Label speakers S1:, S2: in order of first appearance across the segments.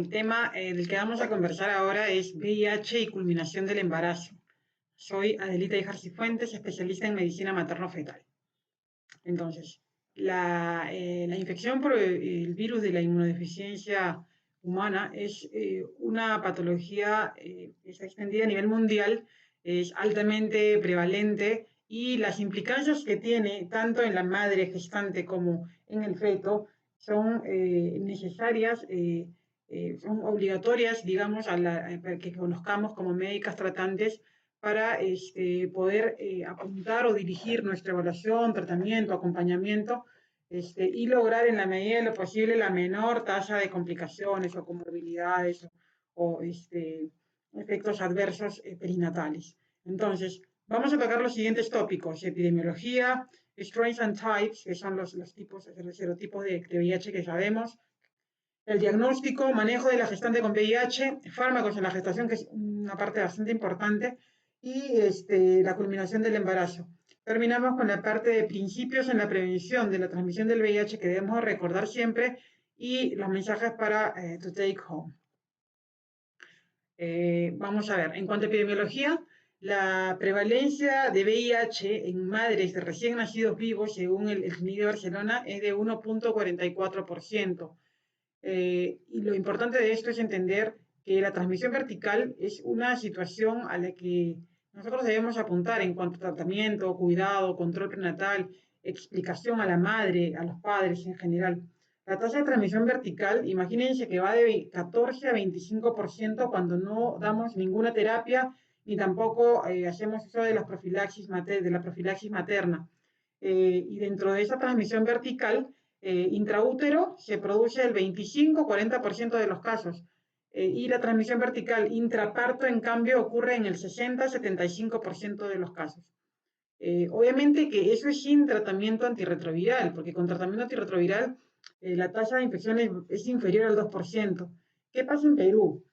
S1: El tema del que vamos a conversar ahora es VIH y culminación del embarazo. Soy Adelita Ijar Cifuentes, especialista en medicina materno-fetal. Entonces, la infección por el virus de la inmunodeficiencia humana es una patología que está extendida a nivel mundial, es altamente prevalente y las implicancias que tiene tanto en la madre gestante como en el feto son necesarias, son obligatorias, digamos, que conozcamos como médicas tratantes para poder apuntar o dirigir nuestra evaluación, tratamiento, acompañamiento y lograr en la medida de lo posible la menor tasa de complicaciones o comorbilidades o efectos adversos perinatales. Entonces, vamos a tocar los siguientes tópicos: epidemiología, strains and types, que son los serotipos de VIH que sabemos, el diagnóstico, manejo de la gestante con VIH, fármacos en la gestación, que es una parte bastante importante, y la culminación del embarazo. Terminamos con la parte de principios en la prevención de la transmisión del VIH que debemos recordar siempre y los mensajes para to take home. Vamos a ver, en cuanto a epidemiología, la prevalencia de VIH en madres de recién nacidos vivos, según el CNIC de Barcelona, es de 1.44%. Y lo importante de esto es entender que la transmisión vertical es una situación a la que nosotros debemos apuntar en cuanto a tratamiento, cuidado, control prenatal, explicación a la madre, a los padres en general. La tasa de transmisión vertical, imagínense que va de 14 a 25% cuando no damos ninguna terapia ni tampoco hacemos uso de la profilaxis materna. Y dentro de esa transmisión vertical, intraútero se produce el 25-40% de los casos. Y la transmisión vertical intraparto, en cambio, ocurre en el 60-75% de los casos. Obviamente que eso es sin tratamiento antirretroviral, porque con tratamiento antirretroviral la tasa de infecciones es inferior al 2%. ¿Qué pasa en Perú?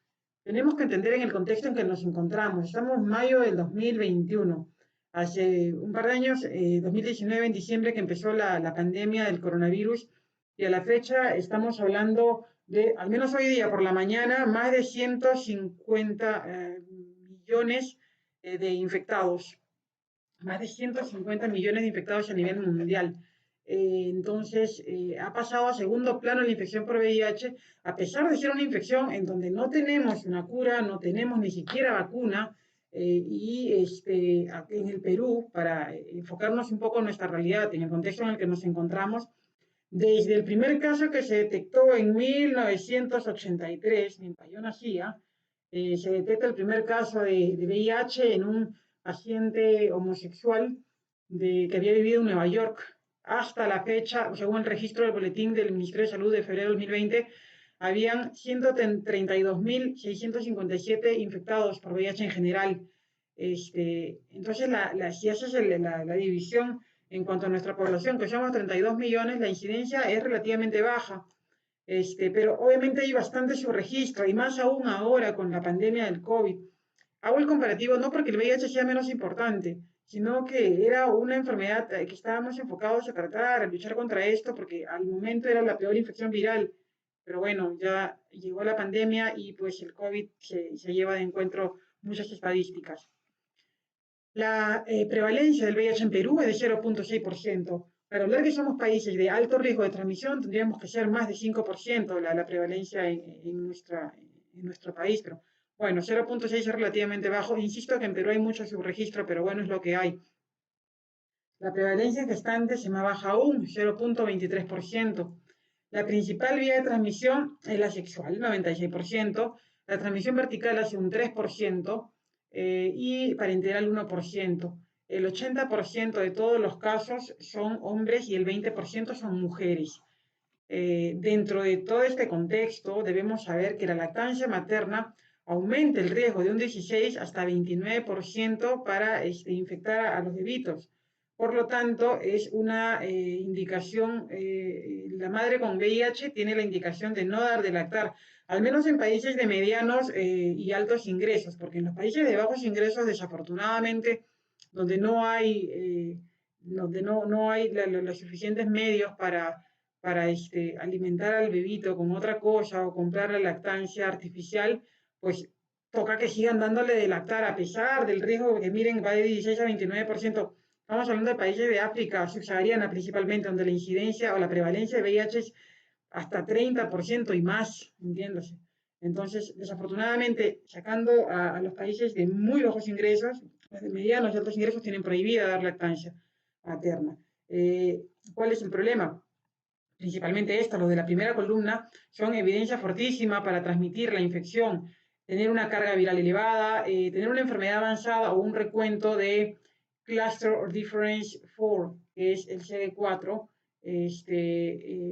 S1: Tenemos que entender en el contexto en que nos encontramos. Estamos en mayo del 2021. Hace un par de años, 2019, en diciembre, que empezó la pandemia del coronavirus, y a la fecha estamos hablando de, al menos hoy día por la mañana, más de 150 millones de infectados. Más de 150 millones de infectados a nivel mundial. Entonces, ha pasado a segundo plano la infección por VIH, a pesar de ser una infección en donde no tenemos una cura, no tenemos ni siquiera vacuna, y en el Perú, para enfocarnos un poco en nuestra realidad, en el contexto en el que nos encontramos, desde el primer caso que se detectó en 1983, mientras yo nacía, se detecta el primer caso de VIH en un paciente homosexual que había vivido en Nueva York. Hasta la fecha, según el registro del boletín del Ministerio de Salud de febrero de 2020, habían 132.657 infectados por VIH en general. Entonces, si haces la división en cuanto a nuestra población, que somos 32 millones, la incidencia es relativamente baja. Pero obviamente hay bastante subregistro, y más aún ahora con la pandemia del COVID. Hago el comparativo no porque el VIH sea menos importante, sino que era una enfermedad que estábamos enfocados a tratar, a luchar contra esto, porque al momento era la peor infección viral. Pero bueno, ya llegó la pandemia y pues el COVID se lleva de encuentro muchas estadísticas. La prevalencia del VIH en Perú es de 0.6%. Para hablar que somos países de alto riesgo de transmisión, tendríamos que ser más de 5% la prevalencia en nuestro país. Pero bueno, 0.6 es relativamente bajo. Insisto que en Perú hay mucho subregistro, pero bueno, es lo que hay. La prevalencia en gestantes es más baja aún, 0.23%. La principal vía de transmisión es la sexual, 96%. La transmisión vertical hace un 3%. Y parenteral 1%. El 80% de todos los casos son hombres y el 20% son mujeres. Dentro de todo este contexto, debemos saber que la lactancia materna aumenta el riesgo de un 16 hasta 29% para infectar a los bebitos. Por lo tanto, es una indicación, la madre con VIH tiene la indicación de no dar de lactar, al menos en países de medianos y altos ingresos, porque en los países de bajos ingresos, desafortunadamente, donde no hay los suficientes medios para alimentar al bebito con otra cosa o comprar la lactancia artificial, pues toca que sigan dándole de lactar a pesar del riesgo que miren va de 16 a 29%. Estamos hablando de países de África subsahariana principalmente, donde la incidencia o la prevalencia de VIH es hasta 30% y más, entiéndase. Entonces, desafortunadamente, sacando a los países de muy bajos ingresos, los de medianos y altos ingresos tienen prohibida dar lactancia materna. ¿Cuál es el problema? Principalmente esto, los de la primera columna, son evidencia fortísima para transmitir la infección, tener una carga viral elevada, tener una enfermedad avanzada o un recuento de Cluster or Difference 4, que es el CD4,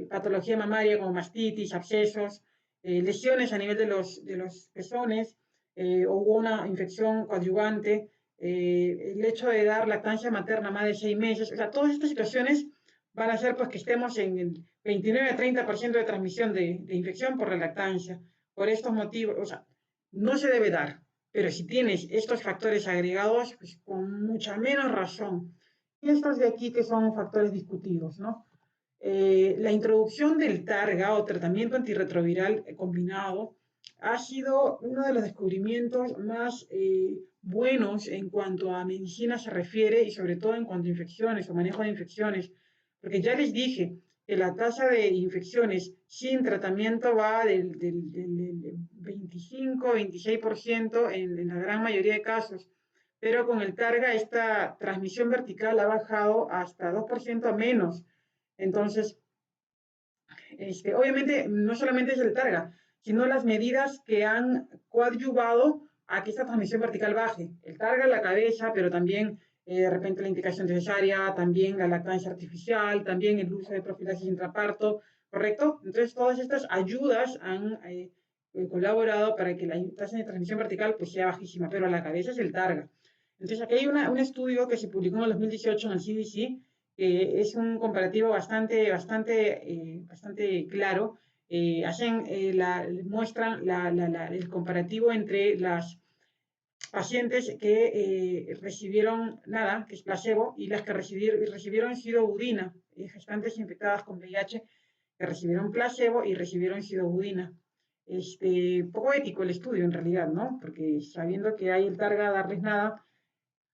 S1: patología mamaria como mastitis, abscesos, lesiones a nivel de los pezones, o una infección coadyuvante, el hecho de dar lactancia materna más de 6 meses, o sea, todas estas situaciones van a hacer pues que estemos en el 29 a 30% de transmisión de infección por la lactancia. Por estos motivos, o sea, no se debe dar, pero si tienes estos factores agregados, pues con mucha menos razón. Y estos de aquí que son factores discutidos, ¿no? La introducción del targa o tratamiento antirretroviral combinado ha sido uno de los descubrimientos más buenos en cuanto a medicina se refiere y sobre todo en cuanto a infecciones o manejo de infecciones, porque ya les dije que la tasa de infecciones sin tratamiento va del 25-26% en la gran mayoría de casos, pero con el targa esta transmisión vertical ha bajado hasta 2% menos. Entonces, obviamente no solamente es el targa, sino las medidas que han coadyuvado a que esta transmisión vertical baje. El targa en la cabeza, pero también de repente la indicación de cesárea, también la lactancia artificial, también el uso de profilaxis intraparto, ¿correcto? Entonces todas estas ayudas han colaborado para que la tasa de transmisión vertical pues sea bajísima, pero a la cabeza es el targa. Entonces aquí hay un estudio que se publicó en el 2018 en el CDC, es un comparativo bastante claro. Muestran el comparativo entre las pacientes que recibieron nada, que es placebo, y las que recibieron sidobudina, gestantes infectadas con VIH que recibieron placebo y recibieron sidobudina. Poco ético el estudio en realidad, ¿no? Porque sabiendo que hay el targa, darles nada.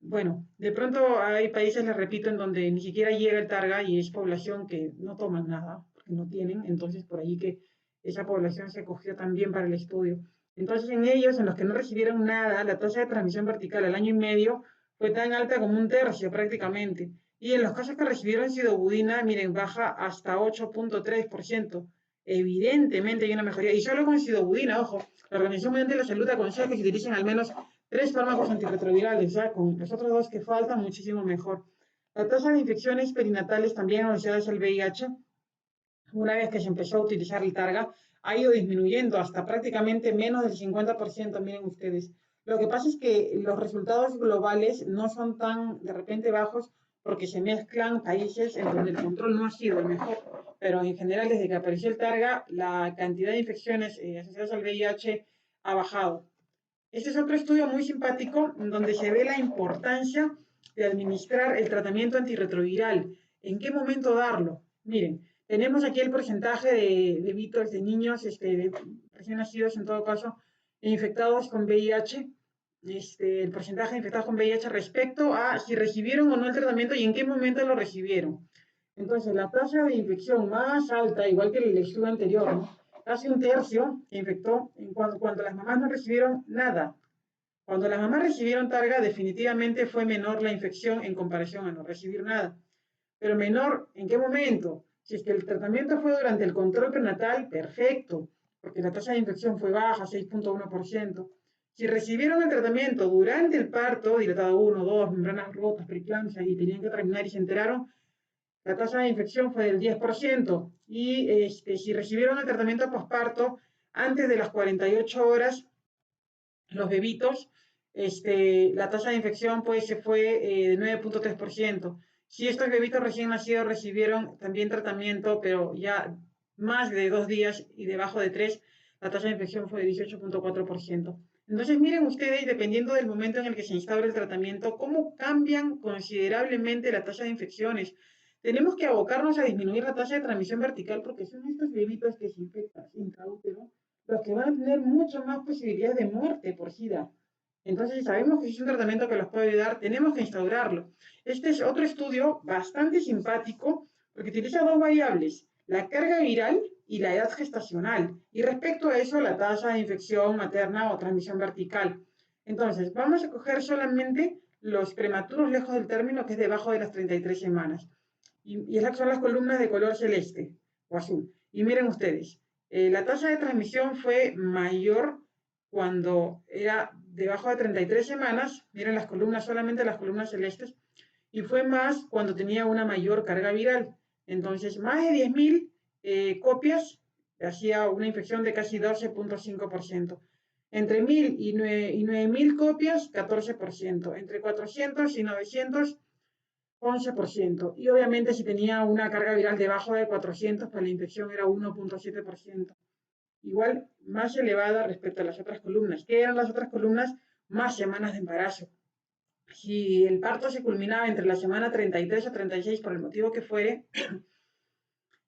S1: Bueno, de pronto hay países, les repito, en donde ni siquiera llega el targa y es población que no toman nada, porque no tienen, entonces por ahí que esa población se cogió también para el estudio. Entonces en ellos, en los que no recibieron nada, la tasa de transmisión vertical al año y medio fue tan alta como un tercio prácticamente. Y en los casos que recibieron sidobudina, miren, baja hasta 8.3%. Evidentemente hay una mejoría, y solo con sidobudina, ojo, la Organización Mundial de la Salud aconseja que se utilicen al menos 3 fármacos antirretrovirales, ya con los otros 2 que faltan, muchísimo mejor. La tasa de infecciones perinatales también asociadas al VIH, una vez que se empezó a utilizar el targa, ha ido disminuyendo hasta prácticamente menos del 50%, miren ustedes. Lo que pasa es que los resultados globales no son tan de repente bajos porque se mezclan países en donde el control no ha sido el mejor. Pero en general, desde que apareció el targa, la cantidad de infecciones asociadas al VIH ha bajado. Este es otro estudio muy simpático donde se ve la importancia de administrar el tratamiento antirretroviral. ¿En qué momento darlo? Miren, tenemos aquí el porcentaje de bebitos, de niños recién nacidos en todo caso, infectados con VIH, el porcentaje de infectados con VIH respecto a si recibieron o no el tratamiento y en qué momento lo recibieron. Entonces, la tasa de infección más alta, igual que el estudio anterior, ¿no? Casi un tercio se infectó cuando las mamás no recibieron nada. Cuando las mamás recibieron targa, definitivamente fue menor la infección en comparación a no recibir nada. Pero menor, ¿en qué momento? Si es que el tratamiento fue durante el control prenatal, perfecto, porque la tasa de infección fue baja, 6.1%. Si recibieron el tratamiento durante el parto, dilatado 1, 2, membranas rotas, preeclampsia, y tenían que terminar y se enteraron, la tasa de infección fue del 10%. Y si recibieron el tratamiento posparto antes de las 48 horas, los bebitos, la tasa de infección pues se fue de 9.3%. Si estos bebitos recién nacidos recibieron también tratamiento, pero ya más de 2 días y debajo de 3, la tasa de infección fue de 18.4%. Entonces miren ustedes, dependiendo del momento en el que se instaura el tratamiento, cómo cambian considerablemente la tasa de infecciones. tenemos que abocarnos a disminuir la tasa de transmisión vertical porque son estos bebitos que se infectan intraútero los que van a tener mucho más posibilidades de muerte por SIDA. Entonces, si sabemos que es un tratamiento que los puede ayudar, tenemos que instaurarlo. Este es otro estudio bastante simpático porque utiliza dos variables, la carga viral y la edad gestacional. Y respecto a eso, la tasa de infección materna o transmisión vertical. Entonces, vamos a coger solamente los prematuros lejos del término, que es debajo de las 33 semanas. Y esas son las columnas de color celeste o azul. Y miren ustedes, la tasa de transmisión fue mayor cuando era debajo de 33 semanas, miren las columnas, solamente las columnas celestes, y fue más cuando tenía una mayor carga viral. Entonces, más de 10.000 copias hacía una infección de casi 12.5%. Entre 1.000 y 9.000 copias, 14%. Entre 400 y 900, 11%. Y obviamente si tenía una carga viral debajo de 400, pues la infección era 1.7%. Igual más elevada respecto a las otras columnas. ¿Qué eran las otras columnas? Más semanas de embarazo. Si el parto se culminaba entre la semana 33 o 36, por el motivo que fuere,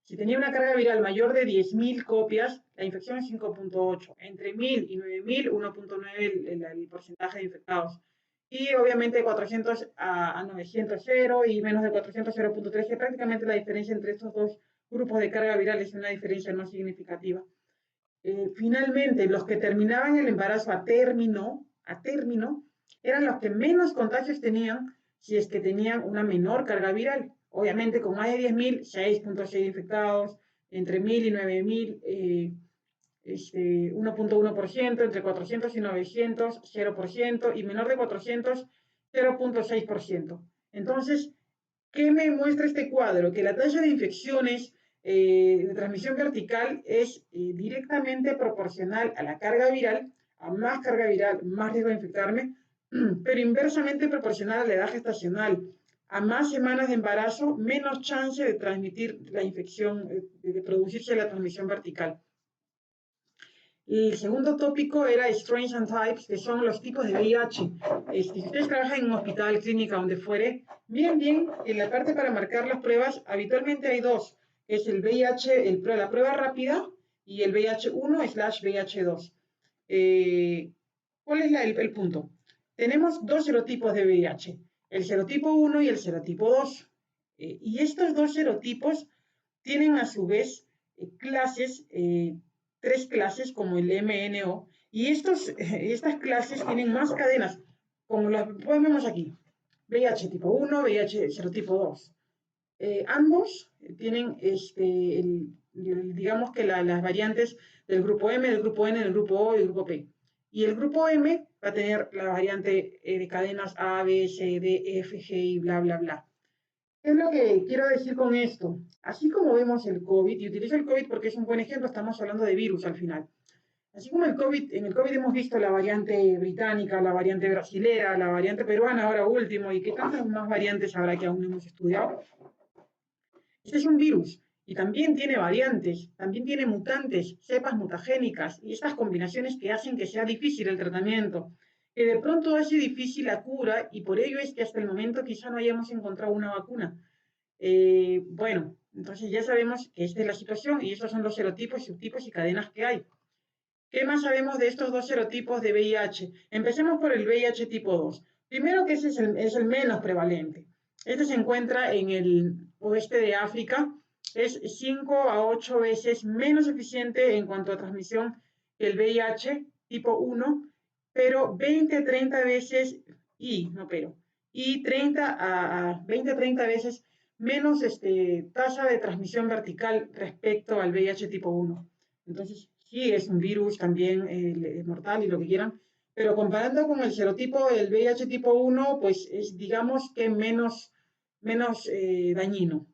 S1: si tenía una carga viral mayor de 10.000 copias, la infección es 5.8. Entre 1.000 y 9.000, 1.9 el porcentaje de infectados. Y obviamente de 400 a 900, 0 y menos de 400, 0.3, que prácticamente la diferencia entre estos dos grupos de carga viral es una diferencia no significativa. Finalmente, los que terminaban el embarazo a término, eran los que menos contagios tenían si es que tenían una menor carga viral. Obviamente, con más de 10.000, 6.6 infectados, entre 1.000 y 9.000, 1.1%, entre 400 y 900, 0%, y menor de 400, 0.6%. Entonces, ¿qué me muestra este cuadro? Que la tasa de infecciones de transmisión vertical es directamente proporcional a la carga viral, a más carga viral, más riesgo de infectarme, pero inversamente proporcional a la edad gestacional. A más semanas de embarazo, menos chance de transmitir la infección, de producirse la transmisión vertical. El segundo tópico era Strains and Types, que son los tipos de VIH. Si ustedes trabajan en un hospital, clínica, donde fuere, miren bien, en la parte para marcar las pruebas, habitualmente hay dos. Es el VIH, la prueba rápida, y el VIH1/VIH2. ¿Cuál es el punto? Tenemos dos serotipos de VIH, el serotipo 1 y el serotipo 2. Y estos dos serotipos tienen a su vez clases, 3 clases como el MNO, y estas clases tienen más cadenas, como las vemos aquí, VIH tipo 1, VIH serotipo 2. Ambos tienen, digamos que las variantes del grupo M, del grupo N, del grupo O y del grupo P. Y el grupo M va a tener la variante de cadenas A, B, C, D, F, G y bla, bla, bla. ¿Qué es lo que quiero decir con esto? Así como vemos el COVID, y utilizo el COVID porque es un buen ejemplo, estamos hablando de virus al final. Así como en el COVID hemos visto la variante británica, la variante brasilera, la variante peruana ahora último, y qué tantas más variantes habrá que aún no hemos estudiado. Este es un virus y también tiene variantes, también tiene mutantes, cepas mutagénicas y estas combinaciones que hacen que sea difícil el tratamiento, que de pronto hace difícil la cura y por ello es que hasta el momento quizá no hayamos encontrado una vacuna. Bueno, entonces ya sabemos que esta es la situación y estos son los serotipos, subtipos y cadenas que hay. ¿Qué más sabemos de estos dos serotipos de VIH? Empecemos por el VIH tipo 2. Primero que ese es el menos prevalente. Este se encuentra en el oeste de África. Es 5 a 8 veces menos eficiente en cuanto a transmisión que el VIH tipo 1, pero 20 a 30 veces, y 20 a 30 veces menos tasa de transmisión vertical respecto al VIH tipo 1. Entonces, sí, es un virus también mortal y lo que quieran, pero comparando con el serotipo del VIH tipo 1, pues es, digamos que menos dañino.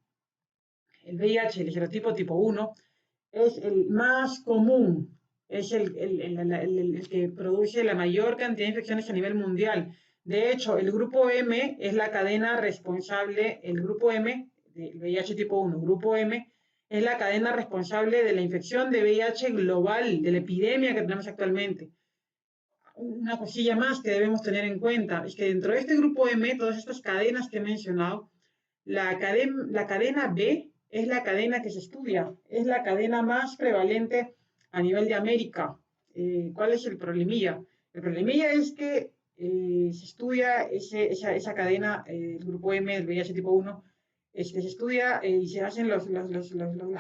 S1: El VIH, el serotipo tipo 1, es el más común, es el que produce la mayor cantidad de infecciones a nivel mundial. De hecho, el grupo M es la cadena responsable, el grupo M, del VIH tipo 1, grupo M, es la cadena responsable de la infección de VIH global, de la epidemia que tenemos actualmente. Una cosilla más que debemos tener en cuenta es que dentro de este grupo M, todas estas cadenas que he mencionado, La cadena B es la cadena que se estudia, es la cadena más prevalente a nivel de América. ¿Cuál es el problemilla? El problemilla es que se estudia esa cadena, el grupo M del VIH tipo 1, se estudia y se hacen las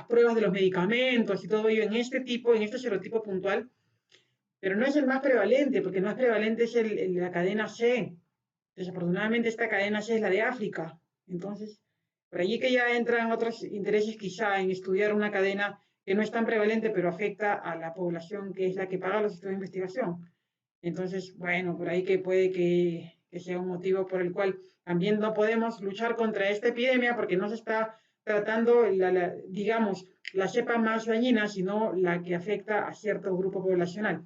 S1: pruebas de los medicamentos y todo ello en en este serotipo puntual, pero no es el más prevalente, porque el más prevalente es la cadena C. Desafortunadamente esta cadena C es la de África. Entonces, por allí que ya entran otros intereses quizá en estudiar una cadena que no es tan prevalente, pero afecta a la población que es la que paga los estudios de investigación. Entonces, bueno, por ahí que puede que sea un motivo por el cual también no podemos luchar contra esta epidemia porque no se está tratando, digamos, la cepa más dañina, sino la que afecta a cierto grupo poblacional.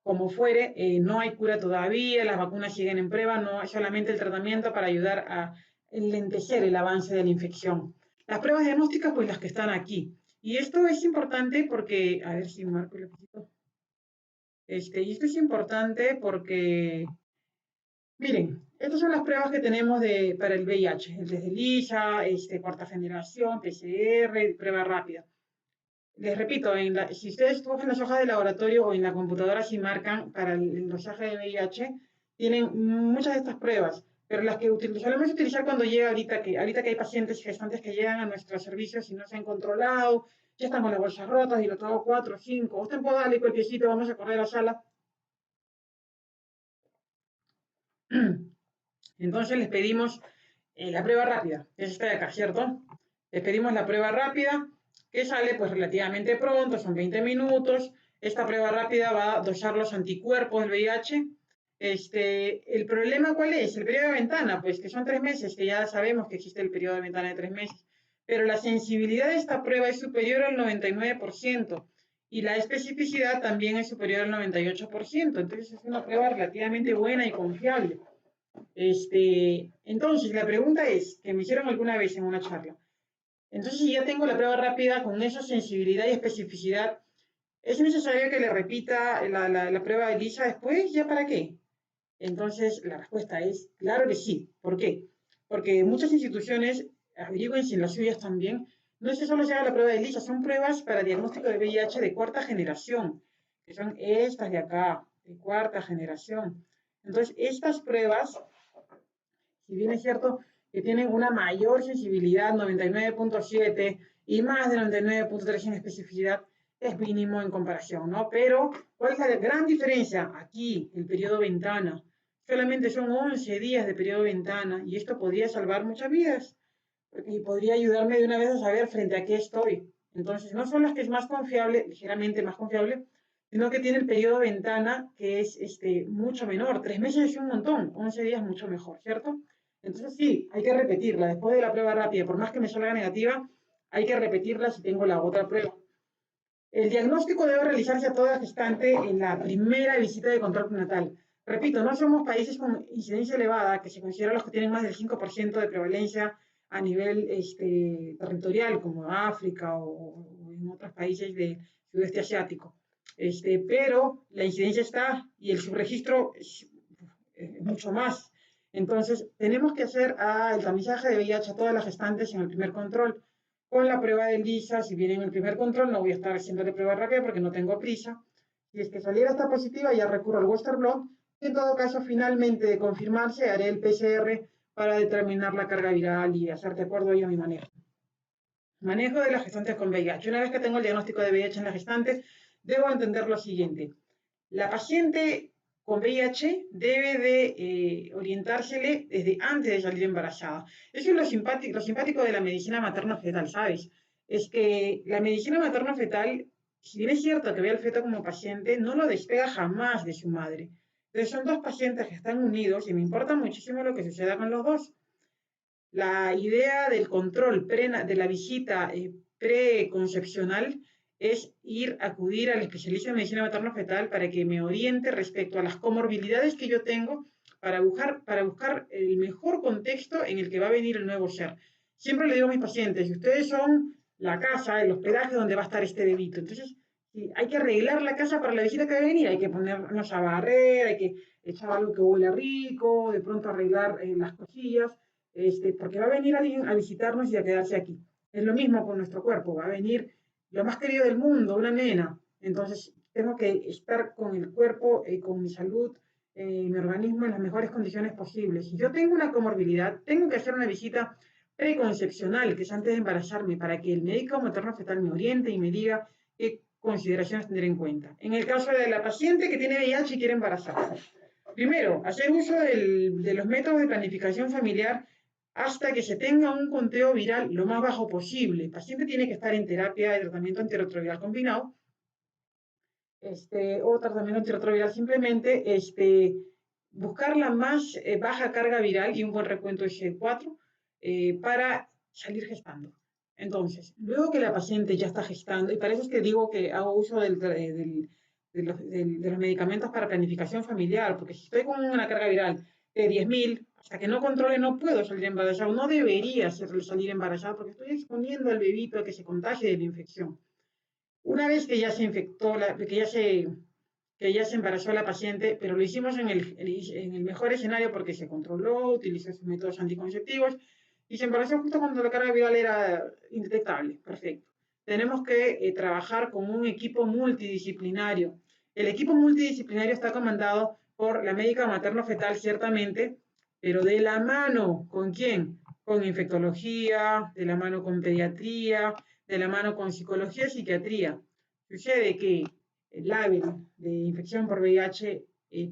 S1: Como fuere, no hay cura todavía, las vacunas siguen en prueba, no hay solamente el tratamiento para ayudar a enlentecer el avance de la infección. Las pruebas diagnósticas, pues las que están aquí. Y esto es importante porque, a ver si marco el lapicito. Y esto es importante porque, miren, estas son las pruebas que tenemos para el VIH, el desde ELISA, cuarta generación, PCR, prueba rápida. Les repito, si ustedes cogen las hojas de laboratorio o en la computadora, si marcan para el dosaje de VIH, tienen muchas de estas pruebas, pero las que solemos utilizar cuando llega ahorita que hay pacientes y gestantes que llegan a nuestros servicios y no se han controlado, ya están con las bolsas rotas y lo tengo 4 o 5, usted puede darle con el piecito, vamos a correr a la sala. Entonces les pedimos la prueba rápida, es esta de acá, ¿cierto? Les pedimos la prueba rápida, que sale pues relativamente pronto, son 20 minutos. Esta prueba rápida va a dosar los anticuerpos del VIH. ¿El problema cuál es? El periodo de ventana, pues que son 3 meses, que ya sabemos que existe el periodo de ventana de 3 meses. Pero la sensibilidad de esta prueba es superior al 99% y la especificidad también es superior al 98%. Entonces es una prueba relativamente buena y confiable. Entonces, la pregunta es, que me hicieron alguna vez en una charla, entonces si ya tengo la prueba rápida con esa sensibilidad y especificidad, ¿es necesario que le repita la prueba de ELISA después? ¿Ya para qué? Entonces, la respuesta es, claro que sí. ¿Por qué? Porque muchas instituciones, averigüen si en las suyas también, no es que solo se haga la prueba de ELISA, son pruebas para diagnóstico de VIH de cuarta generación, que son estas de acá, de cuarta generación. Entonces, estas pruebas, si bien es cierto que tienen una mayor sensibilidad, 99.7, y más de 99.3 en especificidad, es mínimo en comparación, ¿no? Pero, ¿cuál es la gran diferencia? Aquí, el periodo ventana. Solamente son 11 días de periodo ventana y esto podría salvar muchas vidas y podría ayudarme de una vez a saber frente a qué estoy. Entonces, no son las que es más confiable, ligeramente más confiable, sino que tiene el periodo ventana que es mucho menor. 3 meses es un montón, 11 días mucho mejor, ¿cierto? Entonces sí, hay que repetirla. Después de la prueba rápida, por más que me salga negativa, hay que repetirla si tengo la otra prueba. El diagnóstico debe realizarse a toda gestante en la primera visita de control prenatal. Repito, no somos países con incidencia elevada, que se consideran los que tienen más del 5% de prevalencia a nivel territorial, como África o en otros países del sudeste asiático. Pero la incidencia está y el subregistro es mucho más. Entonces, tenemos que hacer el tamizaje de VIH a todas las gestantes en el primer control. Con la prueba de ELISA, si viene en el primer control, no voy a estar haciéndole prueba rápida porque no tengo prisa. Si es que saliera esta positiva, ya recurro al Western blot. En todo caso, finalmente de confirmarse, haré el PCR para determinar la carga viral y hacer de acuerdo a mi manejo. Manejo de las gestantes con VIH. Una vez que tengo el diagnóstico de VIH en las gestantes, debo entender lo siguiente. La paciente con VIH debe de orientársele desde antes de salir embarazada. Eso es lo simpático de la medicina materno-fetal, ¿sabes? Es que la medicina materno-fetal, si bien es cierto que ve al feto como paciente, no lo despega jamás de su madre. Entonces son dos pacientes que están unidos y me importa muchísimo lo que suceda con los dos. La idea del control de la visita preconcepcional es acudir al especialista en medicina materno-fetal para que me oriente respecto a las comorbilidades que yo tengo para buscar el mejor contexto en el que va a venir el nuevo ser. Siempre le digo a mis pacientes, si ustedes son la casa, el hospedaje donde va a estar este bebito, entonces hay que arreglar la casa para la visita que va a venir, hay que ponernos a barrer, hay que echar algo que huele rico, de pronto arreglar las cosillas, porque va a venir alguien a visitarnos y a quedarse aquí. Es lo mismo con nuestro cuerpo, va a venir lo más querido del mundo, una nena. Entonces, tengo que estar con el cuerpo, con mi salud, mi organismo en las mejores condiciones posibles. Si yo tengo una comorbilidad, tengo que hacer una visita preconcepcional, que es antes de embarazarme, para que el médico materno fetal me oriente y me diga qué consideraciones tener en cuenta. En el caso de la paciente que tiene VIH y quiere embarazarse, primero, hacer uso de los métodos de planificación familiar hasta que se tenga un conteo viral lo más bajo posible. El paciente tiene que estar en terapia de tratamiento antirretroviral combinado, o tratamiento antirretroviral simplemente, buscar la más baja carga viral y un buen recuento de CD4 para salir gestando. Entonces, luego que la paciente ya está gestando, y para eso es que digo que hago uso de los medicamentos para planificación familiar, porque si estoy con una carga viral de 10.000, hasta que no controle no puedo salir embarazada, no debería salir embarazada porque estoy exponiendo al bebito a que se contagie de la infección. Una vez que ya se infectó, que ya se embarazó la paciente, pero lo hicimos en el mejor escenario porque se controló, utilizó sus métodos anticonceptivos y se embarazó justo cuando la carga viral era indetectable. Perfecto. Tenemos que trabajar con un equipo multidisciplinario. El equipo multidisciplinario está comandado por la médica materno-fetal, ciertamente, pero de la mano, ¿con quién? Con infectología, de la mano con pediatría, de la mano con psicología y psiquiatría. Sucede que el label de infección por VIH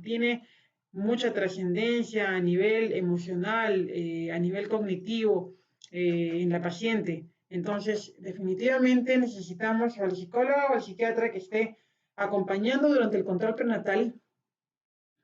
S1: tiene mucha trascendencia a nivel emocional, a nivel cognitivo en la paciente. Entonces, definitivamente necesitamos al psicólogo o al psiquiatra que esté acompañando durante el control prenatal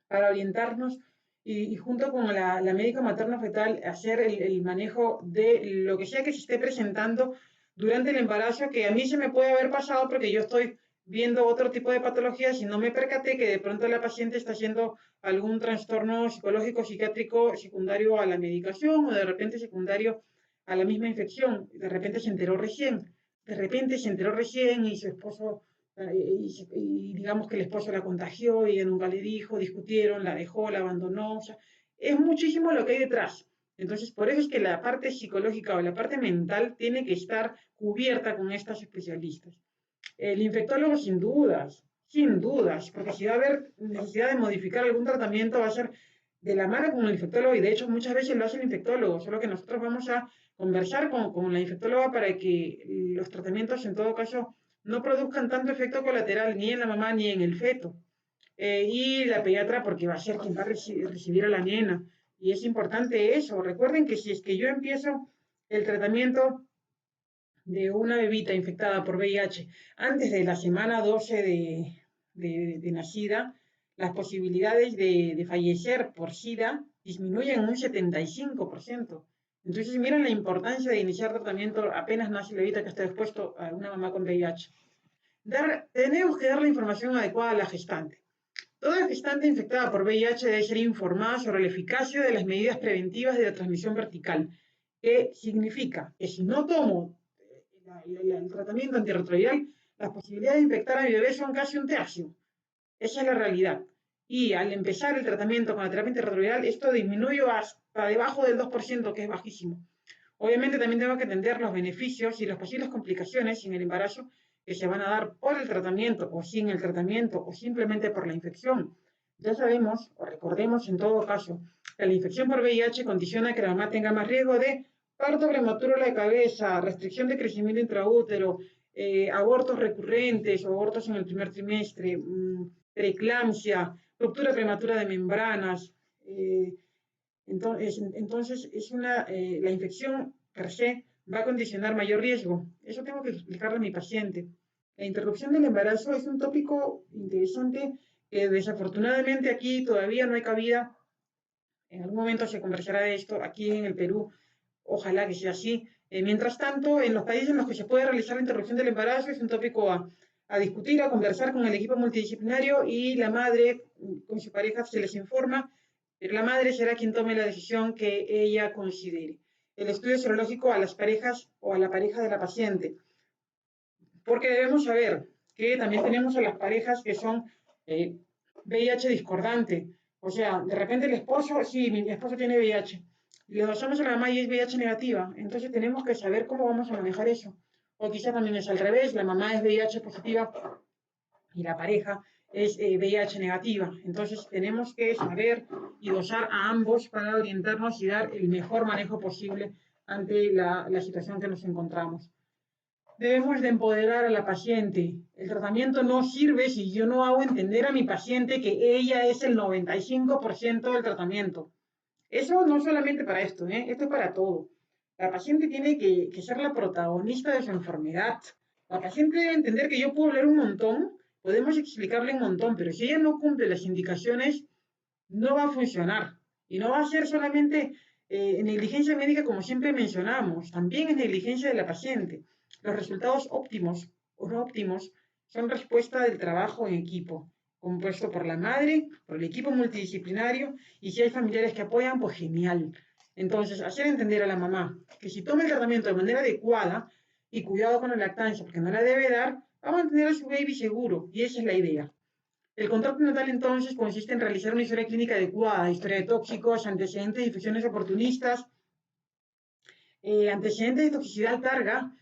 S1: para orientarnos y junto con la médica materno-fetal hacer el manejo de lo que sea que se esté presentando durante el embarazo, que a mí se me puede haber pasado porque yo estoy viendo otro tipo de patologías y no me percaté que de pronto la paciente está haciendo algún trastorno psicológico, psiquiátrico secundario a la medicación o de repente secundario a la misma infección. De repente se enteró recién, y su esposo digamos que el esposo la contagió y ella nunca le dijo, discutieron, la dejó, la abandonó, o sea, es muchísimo lo que hay detrás. Entonces, por eso es que la parte psicológica o la parte mental tiene que estar cubierta con estas especialistas. El infectólogo sin dudas, porque si va a haber necesidad de modificar algún tratamiento va a ser de la mano con el infectólogo y de hecho muchas veces lo hace el infectólogo, solo que nosotros vamos a conversar con la infectóloga para que los tratamientos en todo caso no produzcan tanto efecto colateral ni en la mamá ni en el feto. Y la pediatra porque va a ser quien va a recibir a la nena. Y es importante eso. Recuerden que si es que yo empiezo el tratamiento de una bebita infectada por VIH antes de la semana 12 de nacida, las posibilidades de fallecer por SIDA disminuyen un 75%. Entonces, miren la importancia de iniciar tratamiento apenas nace la bebita que está expuesto a una mamá con VIH. Tenemos que dar la información adecuada a la gestante. Toda gestante infectada por VIH debe ser informada sobre la eficacia de las medidas preventivas de la transmisión vertical, que significa que si no tomo el tratamiento antirretroviral, las posibilidades de infectar a mi bebé son casi un tercio. Esa es la realidad. Y al empezar el tratamiento con la terapia antirretroviral, esto disminuyó hasta debajo del 2%, que es bajísimo. Obviamente también tengo que atender los beneficios y las posibles complicaciones en el embarazo que se van a dar por el tratamiento o sin el tratamiento o simplemente por la infección. Ya sabemos, o recordemos en todo caso, que la infección por VIH condiciona que la mamá tenga más riesgo de parto prematuro a la cabeza, restricción de crecimiento intraútero, abortos recurrentes o abortos en el primer trimestre, preeclampsia, ruptura prematura de membranas. Entonces la infección per se va a condicionar mayor riesgo. Eso tengo que explicarle a mi paciente. La interrupción del embarazo es un tópico interesante que desafortunadamente aquí todavía no hay cabida. En algún momento se conversará de esto aquí en el Perú. Ojalá que sea así. Mientras tanto, en los países en los que se puede realizar la interrupción del embarazo es un tópico a discutir, a conversar con el equipo multidisciplinario y la madre con su pareja se les informa, pero la madre será quien tome la decisión que ella considere. El estudio serológico a las parejas o a la pareja de la paciente, porque debemos saber que también tenemos a las parejas que son VIH discordante, o sea, de repente el esposo, sí, mi esposo tiene VIH, le dosamos a la mamá y es VIH negativa, entonces tenemos que saber cómo vamos a manejar eso. O quizá también es al revés, la mamá es VIH positiva y la pareja es VIH negativa. Entonces tenemos que saber y dosar a ambos para orientarnos y dar el mejor manejo posible ante la situación que nos encontramos. Debemos de empoderar a la paciente. El tratamiento no sirve si yo no hago entender a mi paciente que ella es el 95% del tratamiento. Eso no solamente para esto, esto es para todo. La paciente tiene que ser la protagonista de su enfermedad. La paciente debe entender que yo puedo hablar un montón, podemos explicarle un montón, pero si ella no cumple las indicaciones, no va a funcionar. Y no va a ser solamente negligencia médica como siempre mencionamos, también es negligencia de la paciente. Los resultados óptimos o no óptimos son respuesta del trabajo en equipo, compuesto por la madre, por el equipo multidisciplinario, y si hay familiares que apoyan, pues genial. Entonces, hacer entender a la mamá que si toma el tratamiento de manera adecuada y cuidado con la lactancia, porque no la debe dar, va a mantener a su baby seguro, y esa es la idea. El control prenatal entonces consiste en realizar una historia clínica adecuada, historia de tóxicos, antecedentes de infecciones oportunistas, antecedentes de toxicidad al carga,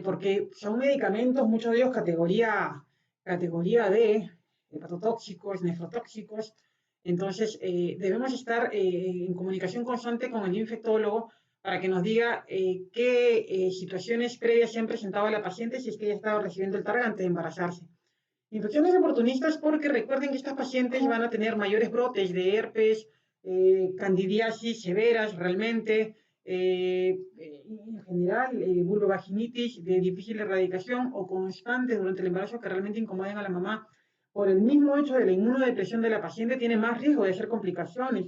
S1: porque son medicamentos, muchos de ellos categoría D, hepatotóxicos, nefrotóxicos. Entonces, debemos estar en comunicación constante con el infectólogo para que nos diga qué situaciones previas se han presentado a la paciente si es que ella ha estado recibiendo el targa antes de embarazarse. Infecciones oportunistas porque recuerden que estas pacientes van a tener mayores brotes de herpes, candidiasis severas realmente, en general, vulvovaginitis de difícil erradicación o constantes durante el embarazo que realmente incomoden a la mamá. Por el mismo hecho de la inmunodepresión de la paciente tiene más riesgo de hacer complicaciones.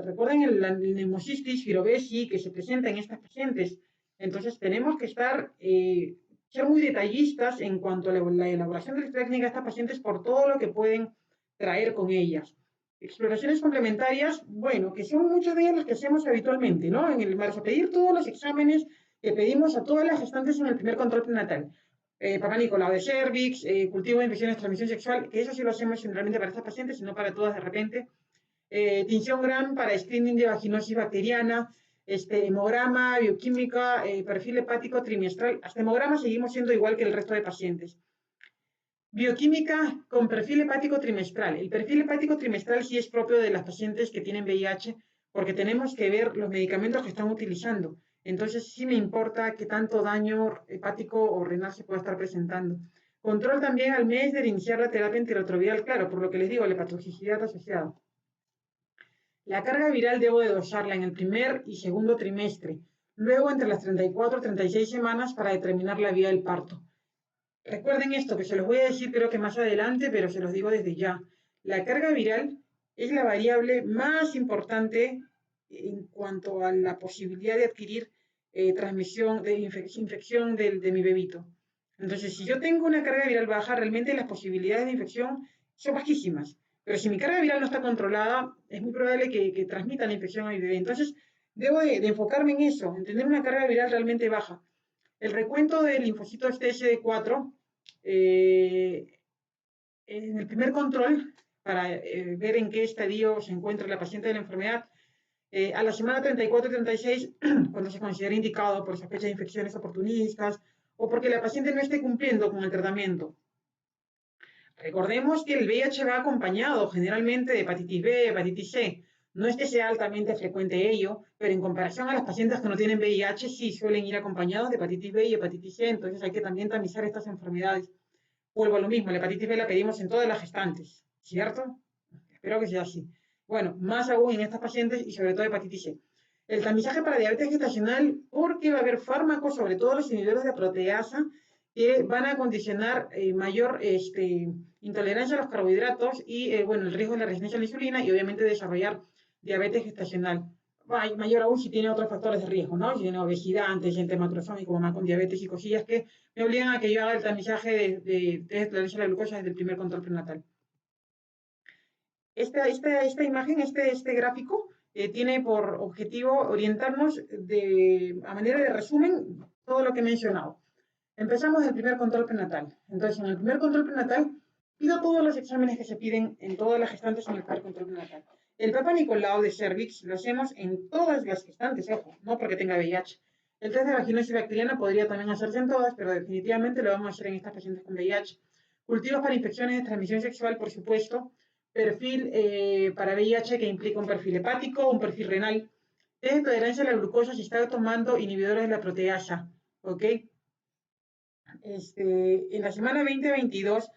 S1: Recuerden el neumocistis firovesi que se presenta en estas pacientes. Entonces tenemos que estar ser muy detallistas en cuanto a la elaboración de la técnica de estas pacientes por todo lo que pueden traer con ellas. Exploraciones complementarias, bueno, que son muchas de ellas las que hacemos habitualmente, ¿no? En el embarazo, pedir todos los exámenes que pedimos a todas las gestantes en el primer control prenatal. Papá Nicolau de cervix, cultivo de infecciones de transmisión sexual, que eso sí lo hacemos generalmente para estas pacientes y no para todas de repente. Tinción Gram para screening de vaginosis bacteriana, hemograma, bioquímica, perfil hepático trimestral. Hasta hemograma seguimos siendo igual que el resto de pacientes. Bioquímica con perfil hepático trimestral. El perfil hepático trimestral sí es propio de las pacientes que tienen VIH porque tenemos que ver los medicamentos que están utilizando. Entonces sí me importa qué tanto daño hepático o renal se puede estar presentando. Control también al mes de iniciar la terapia antirretroviral, claro, por lo que les digo, la hepatotoxicidad asociada. La carga viral debo de dosarla en el primer y segundo trimestre, luego entre las 34 y 36 semanas para determinar la vía del parto. Recuerden esto, que se los voy a decir creo que más adelante, pero se los digo desde ya. La carga viral es la variable más importante en cuanto a la posibilidad de adquirir transmisión de infección de mi bebito. Entonces, si yo tengo una carga viral baja, realmente las posibilidades de infección son bajísimas. Pero si mi carga viral no está controlada, es muy probable que transmita la infección a mi bebé. Entonces, debo de enfocarme en eso, en tener una carga viral realmente baja. El recuento del linfocito TSD4 en el primer control, para ver en qué estadio se encuentra la paciente de la enfermedad, a la semana 34 y 36, cuando se considera indicado por sospecha de infecciones oportunistas o porque la paciente no esté cumpliendo con el tratamiento. Recordemos que el VIH va acompañado generalmente de hepatitis B, hepatitis C. No es que sea altamente frecuente ello, pero en comparación a las pacientes que no tienen VIH, sí suelen ir acompañados de hepatitis B y hepatitis C, entonces hay que también tamizar estas enfermedades. Vuelvo a lo mismo, la hepatitis B la pedimos en todas las gestantes, ¿cierto? Espero que sea así. Bueno, más aún en estas pacientes y sobre todo hepatitis C. El tamizaje para diabetes gestacional, porque va a haber fármacos, sobre todo los inhibidores de proteasa, que van a condicionar mayor intolerancia a los carbohidratos y, bueno, el riesgo de la resistencia a la insulina y obviamente desarrollar diabetes gestacional. Mayor aún si tiene otros factores de riesgo, ¿no? Si tiene obesidad, antecedente macrosómico, mamá con diabetes y cosillas que me obligan a que yo haga el tamizaje de tolerancia a la glucosa desde el primer control prenatal. Esta imagen, este gráfico, tiene por objetivo orientarnos a manera de resumen todo lo que he mencionado. Empezamos del primer control prenatal. Entonces, en el primer control prenatal, pido todos los exámenes que se piden en todas las gestantes en el primer control prenatal. El Papa Nicolau de Cervix lo hacemos en todas las gestantes, ojo, no porque tenga VIH. El test de vaginosis bacteriana podría también hacerse en todas, pero definitivamente lo vamos a hacer en estas pacientes con VIH. Cultivos para infecciones de transmisión sexual, por supuesto. Perfil para VIH que implica un perfil hepático, un perfil renal. Test de tolerancia a la glucosa si está tomando inhibidores de la proteasa, ¿ok? En la semana 20-22,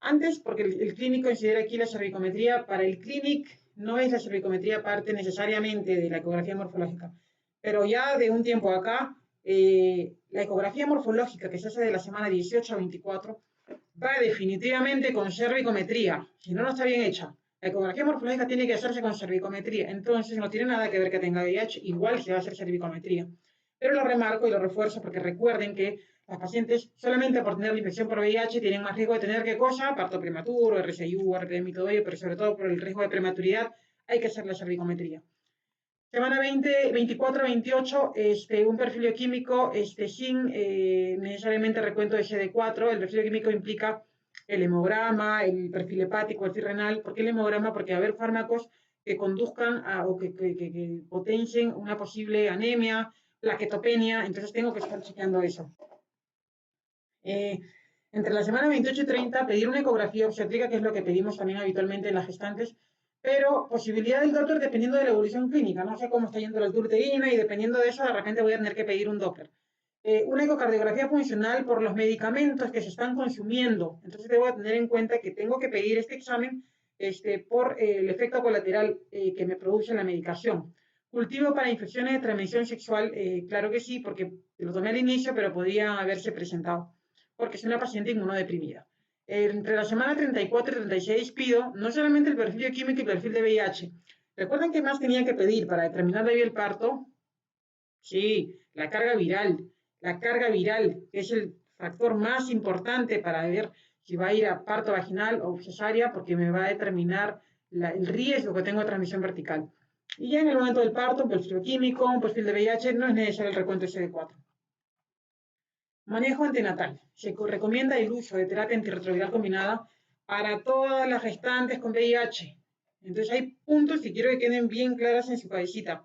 S1: antes, porque el clínico considera aquí la cervicometría, para el clínic no es la cervicometría parte necesariamente de la ecografía morfológica, pero ya de un tiempo acá, la ecografía morfológica que se hace de la semana 18 a 24 va definitivamente con cervicometría, si no, no está bien hecha. La ecografía morfológica tiene que hacerse con cervicometría, entonces no tiene nada que ver que tenga VIH, igual se va a hacer cervicometría. Pero lo remarco y lo refuerzo porque recuerden que las pacientes, solamente por tener la infección por VIH, tienen más riesgo de tener ¿qué cosa? Parto prematuro, RCIU, RPM y todo ello, pero sobre todo por el riesgo de prematuridad hay que hacer la cervicometría. Semana 20, 24, 28, un perfil bioquímico sin necesariamente recuento de CD4. El perfil bioquímico implica el hemograma, el perfil hepático, el perfil renal. ¿Por qué el hemograma? Porque va a haber fármacos que conduzcan o que potencien una posible anemia, plaquetopenia, entonces tengo que estar chequeando eso. Entre la semana 28 y 30, pedir una ecografía obstétrica, que es lo que pedimos también habitualmente en las gestantes, pero posibilidad del Doppler dependiendo de la evolución clínica. No sé cómo está yendo la altura uterina y dependiendo de eso, de repente voy a tener que pedir un Doppler. Una ecocardiografía funcional por los medicamentos que se están consumiendo. Entonces debo tener en cuenta que tengo que pedir este examen por el efecto colateral que me produce la medicación. Cultivo para infecciones de transmisión sexual, claro que sí, porque lo tomé al inicio, pero podría haberse presentado, porque soy una paciente inmunodeprimida. Entre la semana 34 y 36 pido no solamente el perfil bioquímico y el perfil de VIH. ¿Recuerdan qué más tenía que pedir para determinar la vía del parto? Sí, la carga viral. La carga viral, que es el factor más importante para ver si va a ir a parto vaginal o cesárea, porque me va a determinar el riesgo que tengo de transmisión vertical. Y ya en el momento del parto, un perfil bioquímico, un perfil de VIH, no es necesario el recuento CD4. Manejo antenatal. Se recomienda el uso de terapia antirretroviral combinada para todas las gestantes con VIH. Entonces hay puntos que quiero que queden bien claras en su cabecita.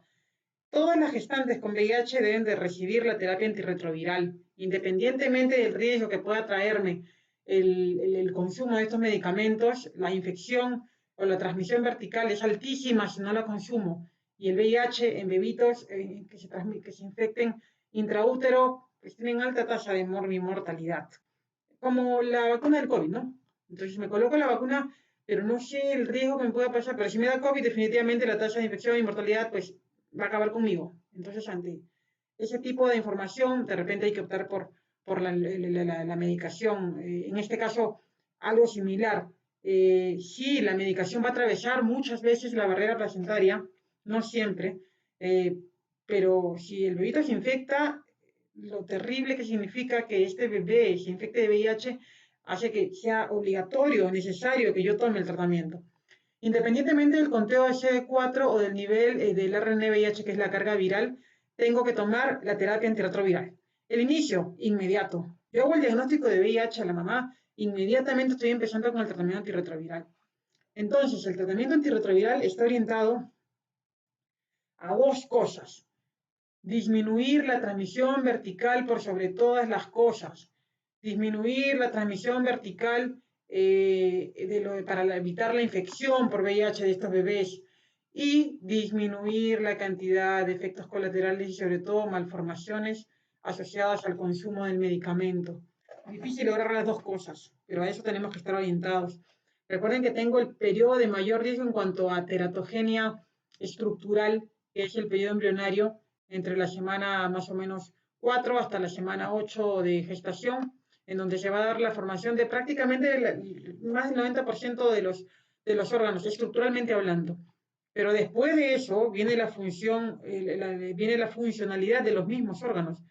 S1: Todas las gestantes con VIH deben de recibir la terapia antirretroviral, independientemente del riesgo que pueda traerme el consumo de estos medicamentos. La infección o la transmisión vertical es altísima si no la consumo. Y el VIH en bebitos que se infecten intraútero, pues tienen alta tasa de mortalidad, como la vacuna del COVID, ¿no? Entonces me coloco la vacuna, pero no sé el riesgo que me pueda pasar, pero si me da COVID, definitivamente la tasa de infección y mortalidad, pues va a acabar conmigo. Entonces, ante ese tipo de información, de repente hay que optar por la medicación. En este caso, algo similar. Sí, la medicación va a atravesar muchas veces la barrera placentaria, no siempre, pero si el bebito se infecta, lo terrible que significa que este bebé se infecte de VIH hace que sea obligatorio, necesario que yo tome el tratamiento. Independientemente del conteo de CD4 o del nivel del RNA-VIH, que es la carga viral, tengo que tomar la terapia antirretroviral. El inicio, inmediato. Yo hago el diagnóstico de VIH a la mamá, inmediatamente estoy empezando con el tratamiento antirretroviral. Entonces, el tratamiento antirretroviral está orientado a dos cosas. Disminuir la transmisión vertical por sobre todas las cosas. Disminuir la transmisión vertical para evitar la infección por VIH de estos bebés y disminuir la cantidad de efectos colaterales y sobre todo malformaciones asociadas al consumo del medicamento. Difícil lograr las dos cosas, pero a eso tenemos que estar orientados. Recuerden que tengo el periodo de mayor riesgo en cuanto a teratogenia estructural, que es el periodo embrionario, entre la semana más o menos 4 hasta la semana 8 de gestación, en donde se va a dar la formación de prácticamente más del 90% de los órganos, estructuralmente hablando. Pero después de eso viene la función, viene la funcionalidad de los mismos órganos.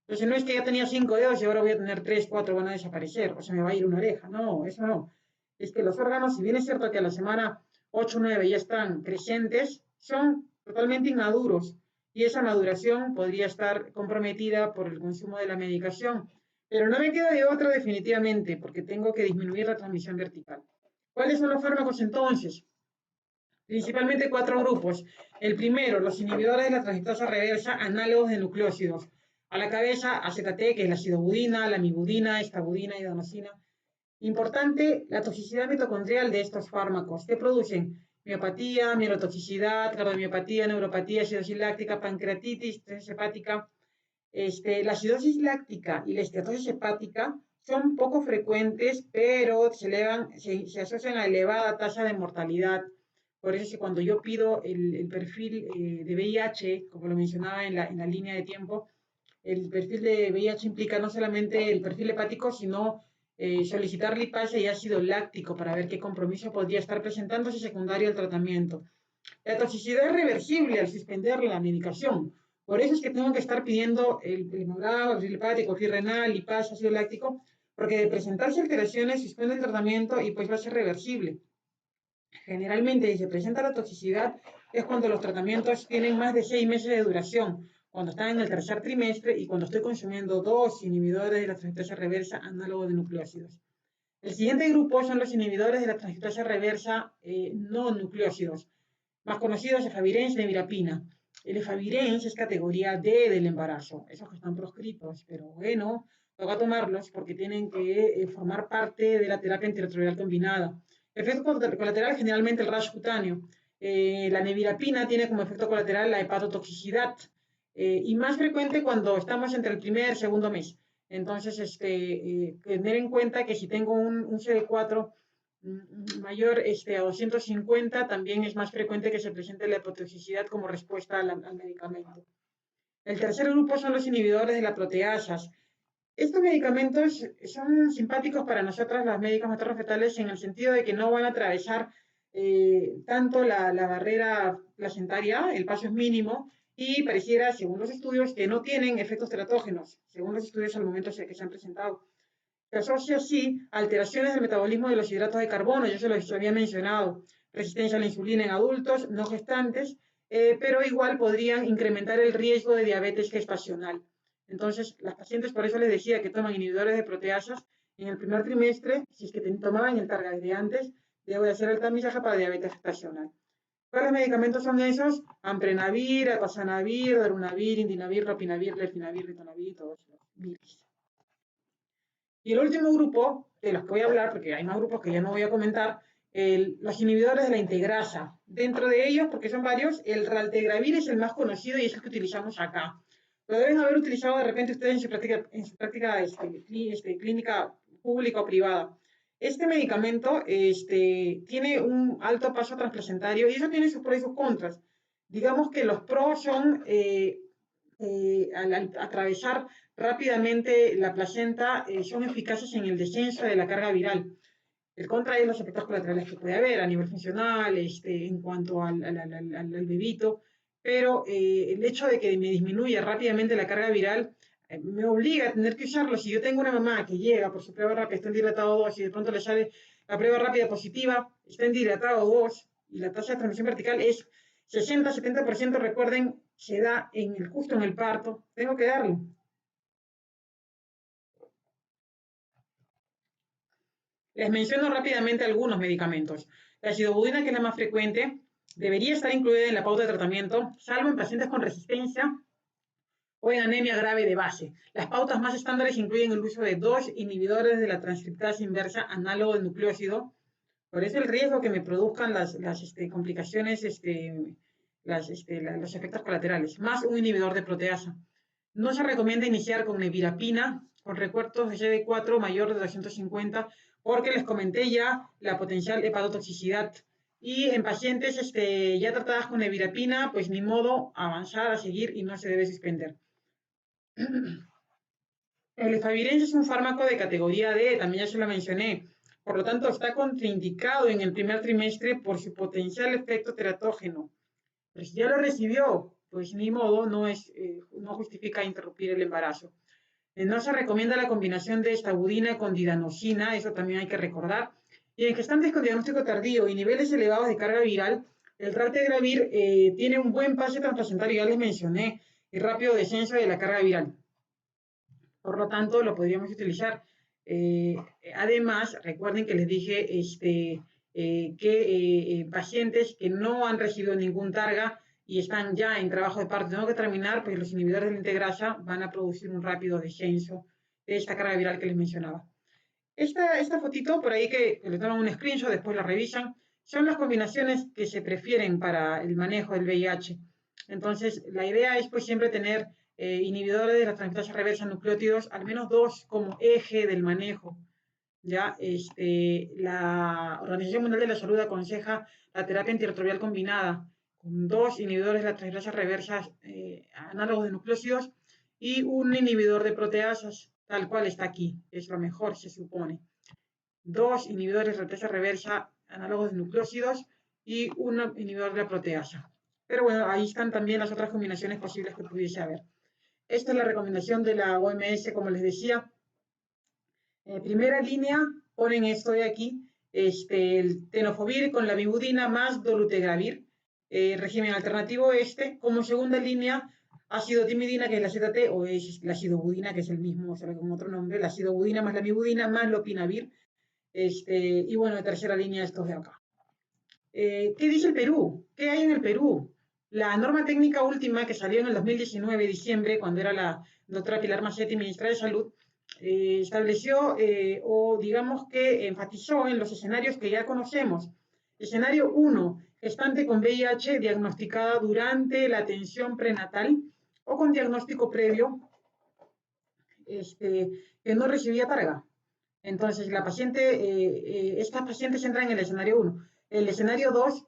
S1: Entonces no es que ya tenía 5 dedos y ahora voy a tener 3, 4, van a desaparecer, o se me va a ir una oreja. No, eso no. Es que los órganos, si bien es cierto que a la semana 8, 9 ya están crecientes, son totalmente inmaduros y esa maduración podría estar comprometida por el consumo de la medicación. Pero no me queda de otra definitivamente, porque tengo que disminuir la transmisión vertical. ¿Cuáles son los fármacos entonces? principalmente 4 grupos. El primero, los inhibidores de la transcriptasa reversa, análogos de nucleósidos. A la cabeza, AZT, que es la acidobudina, la amibudina, estabudina y adenosina. Importante, la toxicidad mitocondrial de estos fármacos, que producen miopatía, mielotoxicidad, cardiomiopatía, neuropatía, acidosis láctica, pancreatitis, esteatosis hepática. La acidosis láctica y la esteatosis hepática son poco frecuentes, pero se asocian a elevada tasa de mortalidad. Por eso es que cuando yo pido el perfil de VIH, como lo mencionaba en la línea de tiempo, el perfil de VIH implica no solamente el perfil hepático, sino solicitar lipasa y ácido láctico para ver qué compromiso podría estar presentándose secundario al tratamiento. La toxicidad es reversible al suspender la medicación. Por eso es que tengo que estar pidiendo el hemograma, el perfil hepático, perfil renal, lipasa, ácido láctico, porque de presentarse alteraciones suspende el tratamiento y pues va a ser reversible. Generalmente, si se presenta la toxicidad, es cuando los tratamientos tienen más de 6 meses de duración, cuando están en el tercer trimestre y cuando estoy consumiendo 2 inhibidores de la transcriptasa reversa análogo de nucleósidos. El siguiente grupo son los inhibidores de la transcriptasa reversa no nucleósidos, más conocidos efavirenz y nevirapina. El efavirenz es categoría D del embarazo, esos que están proscritos, pero bueno, toca tomarlos porque tienen que formar parte de la terapia antirretroviral combinada. Efecto colateral, generalmente el rash cutáneo. La nevirapina tiene como efecto colateral la hepatotoxicidad y más frecuente cuando estamos entre el primer y el segundo mes. Entonces, tener en cuenta que si tengo un CD4 mayor a 250, también es más frecuente que se presente la hepatotoxicidad como respuesta al medicamento. El tercer grupo son los inhibidores de las proteasas. Estos medicamentos son simpáticos para nosotras, las médicas materno-fetales, en el sentido de que no van a atravesar tanto la barrera placentaria, el paso es mínimo, y pareciera, según los estudios, que no tienen efectos teratógenos, según los estudios al momento que se han presentado. Se asocia así alteraciones del metabolismo de los hidratos de carbono, yo se los había mencionado, resistencia a la insulina en adultos, no gestantes, pero igual podrían incrementar el riesgo de diabetes gestacional. Entonces, las pacientes, por eso les decía que toman inhibidores de proteasas en el primer trimestre, si es que tomaban el Targa de antes, debo de hacer el tamizaje para diabetes gestacional. ¿Cuáles medicamentos son esos? Amprenavir, atazanavir, darunavir, indinavir, lopinavir, leftinavir, ritonavir, todos los viris. Y el último grupo, de los que voy a hablar, porque hay más grupos que ya no voy a comentar, los inhibidores de la integrasa. Dentro de ellos, porque son varios, el raltegravir es el más conocido y es el que utilizamos acá. Lo deben haber utilizado de repente ustedes en su práctica clínica pública o privada. Este medicamento tiene un alto paso transplacentario y eso tiene sus pros y sus contras. Digamos que los pros son al atravesar rápidamente la placenta, son eficaces en el descenso de la carga viral. El contra es los efectos colaterales que puede haber a nivel funcional, en cuanto al bebito, pero el hecho de que me disminuya rápidamente la carga viral me obliga a tener que usarlo. Si yo tengo una mamá que llega por su prueba rápida, está en dilatado 2 y de pronto le sale la prueba rápida positiva, está en dilatado 2 y la tasa de transmisión vertical es 60-70%, recuerden, se da justo en el parto, tengo que darlo. Les menciono rápidamente algunos medicamentos. La acidobudina, que es la más frecuente, debería estar incluida en la pauta de tratamiento, salvo en pacientes con resistencia o en anemia grave de base. Las pautas más estándares incluyen el uso de 2 inhibidores de la transcriptasa inversa análogo de nucleósido. Por eso el riesgo que me produzcan las complicaciones, los efectos colaterales, más un inhibidor de proteasa. No se recomienda iniciar con nevirapina, con recuerdos de CD4 mayor de 250, porque les comenté ya la potencial hepatotoxicidad. Y en pacientes ya tratadas con nevirapina, pues ni modo, avanzar, a seguir y no se debe suspender. El efavirenz es un fármaco de categoría D, también ya se lo mencioné. Por lo tanto, está contraindicado en el primer trimestre por su potencial efecto teratógeno. Pero si ya lo recibió, pues ni modo, no justifica interrumpir el embarazo. No se recomienda la combinación de estabudina con didanosina, eso también hay que recordar. Y en gestantes con diagnóstico tardío y niveles elevados de carga viral, el raltegravir tiene un buen pase transplacentario, ya les mencioné, y rápido descenso de la carga viral. Por lo tanto, lo podríamos utilizar. Además, recuerden que les dije que pacientes que no han recibido ningún targa y están ya en trabajo de parto, tengo que terminar, pues los inhibidores de la integrasa van a producir un rápido descenso de esta carga viral que les mencionaba. Esta fotito por ahí que le toman un screenshot, después la revisan, son las combinaciones que se prefieren para el manejo del VIH. Entonces, la idea es pues siempre tener inhibidores de la transcriptasa reversa nucleótidos, al menos 2 como eje del manejo. Ya, la Organización Mundial de la Salud aconseja la terapia antirretroviral combinada con 2 inhibidores de la transcriptasa reversa análogos de nucleósidos y un inhibidor de proteasas, tal cual está aquí, es lo mejor, se supone. 2 inhibidores de transcriptasa reversa análogos de nucleósidos y un inhibidor de la proteasa. Pero bueno, ahí están también las otras combinaciones posibles que pudiese haber. Esta es la recomendación de la OMS, como les decía. Primera línea, ponen esto de aquí, el tenofovir con la bibudina más dolutegravir, régimen alternativo como segunda línea, ácido timidina, que es la ZT, o es la acidobudina, que es el mismo, solo con otro nombre, la acidobudina más la bibudina más lopinavir, y bueno, de tercera línea estos de acá. ¿Qué dice el Perú? ¿Qué hay en el Perú? La norma técnica última que salió en el 2019, diciembre, cuando era la doctora Pilar Macetti, ministra de Salud, estableció o digamos que enfatizó en los escenarios que ya conocemos. Escenario 1, gestante con VIH diagnosticada durante la atención prenatal o con diagnóstico previo que no recibía targa. Entonces, estas pacientes entran en el escenario 1. El escenario 2,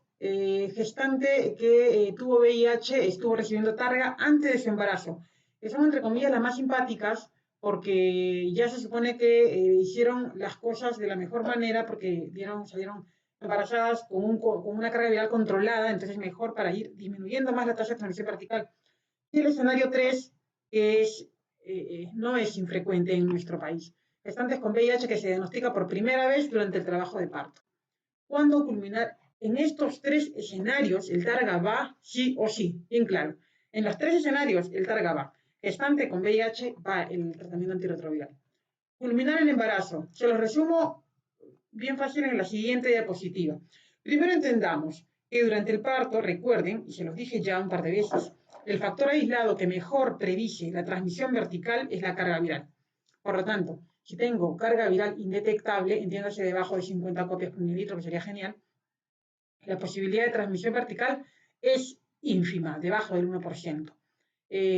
S1: gestante que tuvo VIH, estuvo recibiendo targa antes de su embarazo. Que son, entre comillas, las más simpáticas porque ya se supone que hicieron las cosas de la mejor manera porque salieron embarazadas con una carga viral controlada, entonces mejor para ir disminuyendo más la tasa de transmisión vertical. Y el escenario 3, que no es infrecuente en nuestro país. Gestantes con VIH que se diagnostica por primera vez durante el trabajo de parto. ¿Cuándo culminar? En estos 3 escenarios, el targa va sí o sí, bien claro. En los 3 escenarios, el targa va. Gestante con VIH va el tratamiento antirretroviral. Culminar el embarazo. Se los resumo bien fácil en la siguiente diapositiva. Primero entendamos que durante el parto, recuerden, y se los dije ya un par de veces, el factor aislado que mejor predice la transmisión vertical es la carga viral. Por lo tanto, si tengo carga viral indetectable, entiéndase debajo de 50 copias por mililitro, que sería genial, la posibilidad de transmisión vertical es ínfima, debajo del 1%.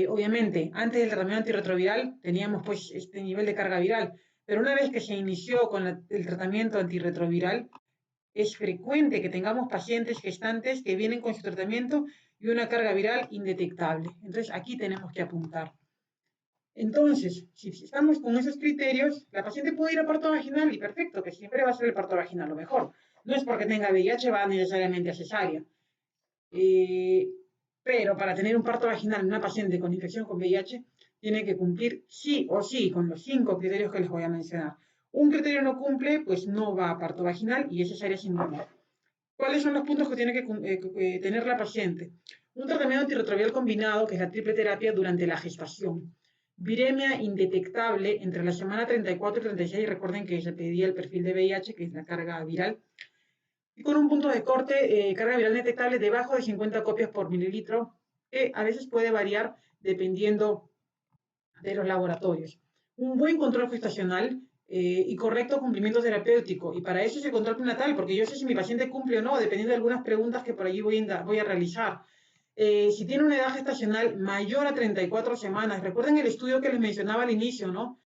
S1: Obviamente, antes del tratamiento antirretroviral teníamos pues este nivel de carga viral, pero una vez que se inició con el tratamiento antirretroviral, es frecuente que tengamos pacientes gestantes que vienen con su tratamiento y una carga viral indetectable. Entonces, aquí tenemos que apuntar. Entonces, si estamos con esos criterios, la paciente puede ir a parto vaginal y perfecto, que siempre va a ser el parto vaginal lo mejor. No es porque tenga VIH, va necesariamente a cesárea. Pero para tener un parto vaginal en una paciente con infección con VIH, tiene que cumplir sí o sí con los 5 criterios que les voy a mencionar. Un criterio no cumple, pues no va a parto vaginal y es cesárea sin duda. ¿Cuáles son los puntos que tiene que tener la paciente? Un tratamiento antirretroviral combinado, que es la triple terapia durante la gestación. Viremia indetectable entre la semana 34 y 36. Recuerden que se pedía el perfil de VIH, que es la carga viral. Y con un punto de corte, carga viral detectable debajo de 50 copias por mililitro, que a veces puede variar dependiendo de los laboratorios. Un buen control gestacional y correcto cumplimiento terapéutico. Y para eso es el control prenatal, porque yo sé si mi paciente cumple o no, dependiendo de algunas preguntas que por allí voy a realizar. Si tiene una edad gestacional mayor a 34 semanas, recuerden el estudio que les mencionaba al inicio, ¿no?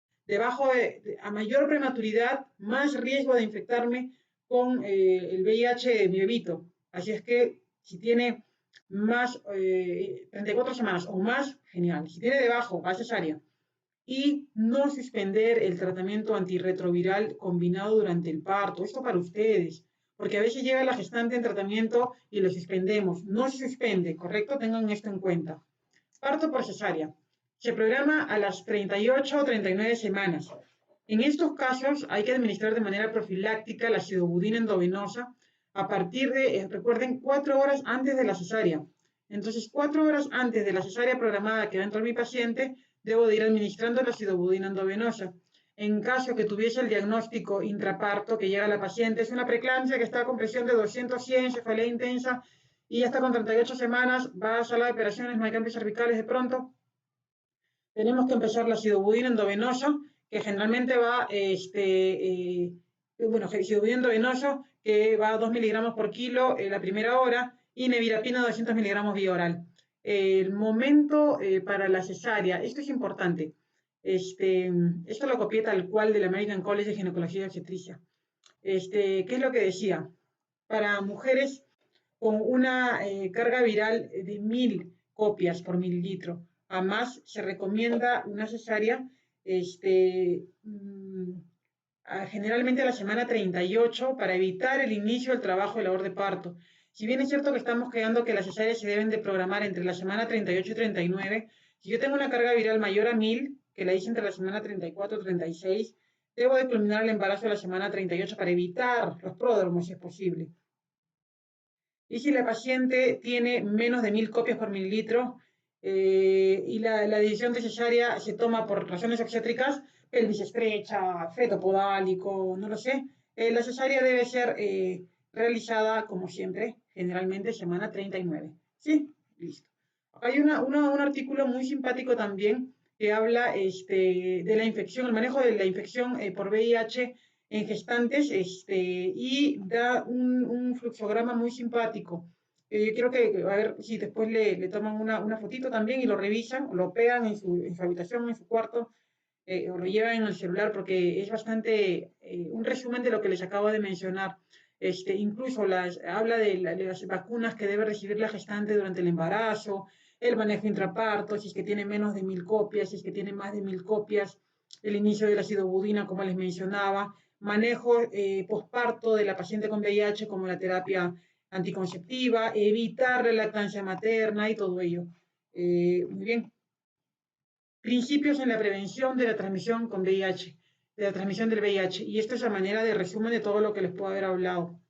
S1: A mayor prematuridad, más riesgo de infectarme con el VIH de mi bebito. Así es que si tiene más 34 semanas o más, genial. Si tiene debajo, va a cesárea. Y no suspender el tratamiento antirretroviral combinado durante el parto. Esto para ustedes, porque a veces llega la gestante en tratamiento y lo suspendemos. No se suspende, ¿correcto? Tengan esto en cuenta. Parto por cesárea. Se programa a las 38 o 39 semanas. En estos casos hay que administrar de manera profiláctica la acidobudina endovenosa a partir de, recuerden, 4 horas antes de la cesárea. Entonces, 4 horas antes de la cesárea programada que va a entrar mi paciente, debo de ir administrando la acidobudina endovenosa. En caso que tuviese el diagnóstico intraparto que llega a la paciente, es una preeclampsia que está con presión de 200-100, cefalea intensa, y ya está con 38 semanas, va a sala de operaciones, no hay cambios cervicales de pronto, tenemos que empezar la sidobudina endovenosa, que generalmente va, sidobudina endovenoso, que va a 2 miligramos por kilo en la primera hora, y nevirapina 200 miligramos vía oral. El momento para la cesárea, esto es importante. Esto lo copié tal cual del American College de Ginecología y Obstetricia. ¿Qué es lo que decía? Para mujeres con una carga viral de 1000 copias por mililitro, a más se recomienda una cesárea generalmente a la semana 38 para evitar el inicio del trabajo de labor de parto. Si bien es cierto que estamos creando que las cesáreas se deben de programar entre la semana 38 y 39, si yo tengo una carga viral mayor a 1000, que la hice entre la semana 34 y 36, debo de culminar el embarazo a la semana 38 para evitar los pródromos si es posible. Y si la paciente tiene menos de 1000 copias por mililitro y la decisión de cesárea se toma por razones obstétricas, pelvis estrecha, feto podálico, no lo sé, la cesárea debe ser realizada, como siempre, generalmente semana 39. ¿Sí? Listo. Hay un artículo muy simpático también que habla de la infección, el manejo de la infección por VIH en gestantes y da un fluxograma muy simpático. Yo quiero a ver si después le toman una fotito también y lo revisan, o lo pegan en su habitación, en su cuarto, o lo llevan en el celular, porque es bastante un resumen de lo que les acabo de mencionar. Incluso habla de las vacunas que debe recibir la gestante durante el embarazo, el manejo intraparto, si es que tiene menos de 1000 copias, si es que tiene más de 1000 copias, el inicio de la sidobudina, como les mencionaba, manejo posparto de la paciente con VIH como la terapia anticonceptiva, evitar la lactancia materna y todo ello. Muy bien. Principios en la prevención de la transmisión con VIH, de la transmisión del VIH. Y esto es a manera de resumen de todo lo que les puedo haber hablado.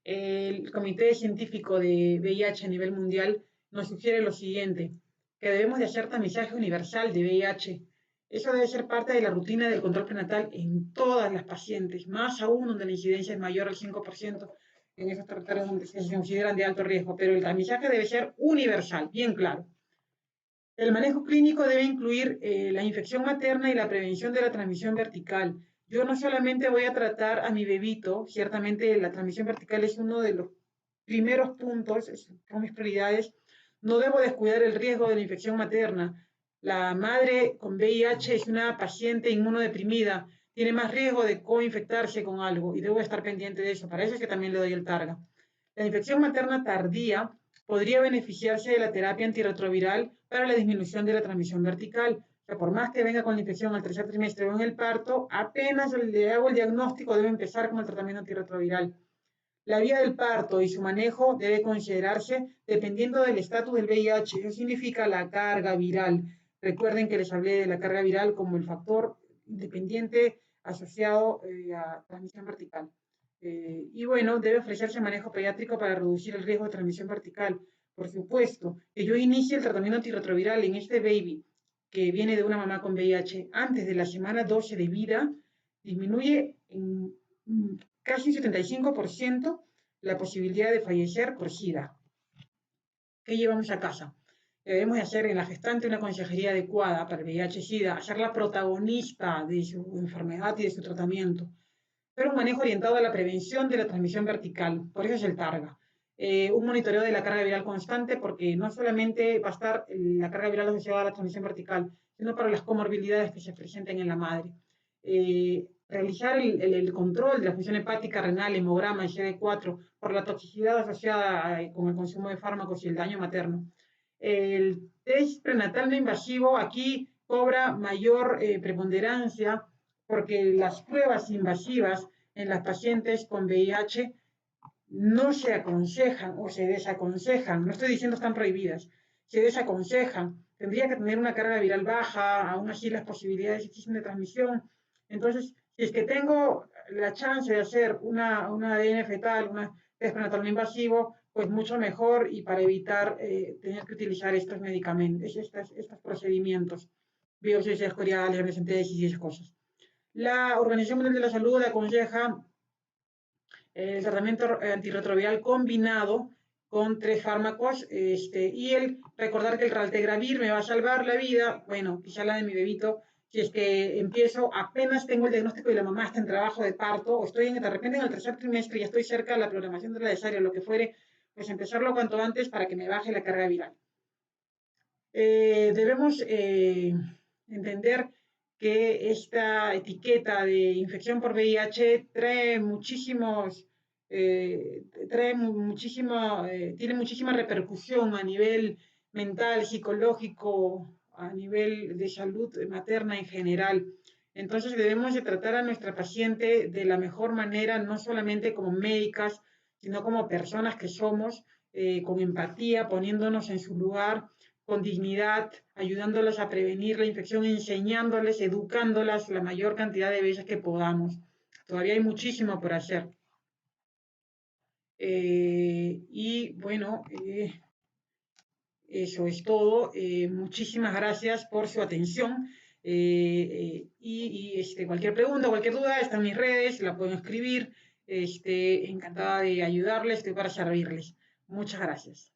S1: El Comité Científico de VIH a nivel mundial nos sugiere lo siguiente, que debemos de hacer tamizaje universal de VIH. Eso debe ser parte de la rutina del control prenatal en todas las pacientes, más aún donde la incidencia es mayor al 5% en esos territorios donde se consideran de alto riesgo, pero el tamizaje debe ser universal, bien claro. El manejo clínico debe incluir la infección materna y la prevención de la transmisión vertical. Yo no solamente voy a tratar a mi bebito, ciertamente la transmisión vertical es uno de los primeros puntos, son mis prioridades. No debo descuidar el riesgo de la infección materna. La madre con VIH es una paciente inmunodeprimida, tiene más riesgo de coinfectarse con algo y debo estar pendiente de eso. Para eso es que también le doy el Targa. La infección materna tardía podría beneficiarse de la terapia antirretroviral para la disminución de la transmisión vertical. O sea, por más que venga con la infección al tercer trimestre o en el parto, apenas le hago el diagnóstico, debe empezar con el tratamiento antirretroviral. La vía del parto y su manejo debe considerarse dependiendo del estatus del VIH. Eso significa la carga viral. Recuerden que les hablé de la carga viral como el factor independiente asociado a transmisión vertical. Y bueno, debe ofrecerse manejo pediátrico para reducir el riesgo de transmisión vertical. Por supuesto, que yo inicie el tratamiento antirretroviral en este baby que viene de una mamá con VIH antes de la semana 12 de vida, disminuye en casi un 75% la posibilidad de fallecer por SIDA. ¿Qué llevamos a casa? Debemos de hacer en la gestante una consejería adecuada para el VIH-SIDA, hacerla protagonista de su enfermedad y de su tratamiento. Pero un manejo orientado a la prevención de la transmisión vertical, por eso es el TARGA. Un monitoreo de la carga viral constante, porque no solamente va a estar la carga viral asociada a la transmisión vertical, sino para las comorbilidades que se presenten en la madre. Realizar el control de la función hepática, renal, hemograma y CD4 por la toxicidad asociada con el consumo de fármacos y el daño materno. El test prenatal no invasivo aquí cobra mayor preponderancia porque las pruebas invasivas en las pacientes con VIH no se aconsejan o se desaconsejan, no estoy diciendo están prohibidas, se desaconsejan. Tendría que tener una carga viral baja, aún así las posibilidades existen de transmisión. Entonces, si es que tengo la chance de hacer una ADN fetal, una test prenatal no invasivo, pues mucho mejor y para evitar tener que utilizar estos medicamentos, estos procedimientos. biopsias escoriales, amniocentesis y esas cosas. La Organización Mundial de la Salud aconseja el tratamiento antirretroviral combinado con 3 fármacos, y recordar que el raltegravir me va a salvar la vida, bueno, quizá la de mi bebito, si es que empiezo, apenas tengo el diagnóstico y la mamá está en trabajo de parto, o estoy de repente en el tercer trimestre y ya estoy cerca de la programación de la cesárea, lo que fuere, pues empezarlo cuanto antes para que me baje la carga viral. Debemos entender que esta etiqueta de infección por VIH trae tiene muchísima repercusión a nivel mental, psicológico, a nivel de salud materna en general. Entonces debemos de tratar a nuestra paciente de la mejor manera, no solamente como médicas, sino como personas que somos, con empatía, poniéndonos en su lugar, con dignidad, ayudándolas a prevenir la infección, enseñándoles, educándolas la mayor cantidad de veces que podamos. Todavía hay muchísimo por hacer. Y bueno, eso es todo. Muchísimas gracias por su atención. Cualquier pregunta, cualquier duda, está en mis redes, la pueden escribir. Encantada de ayudarles, estoy para servirles. Muchas gracias.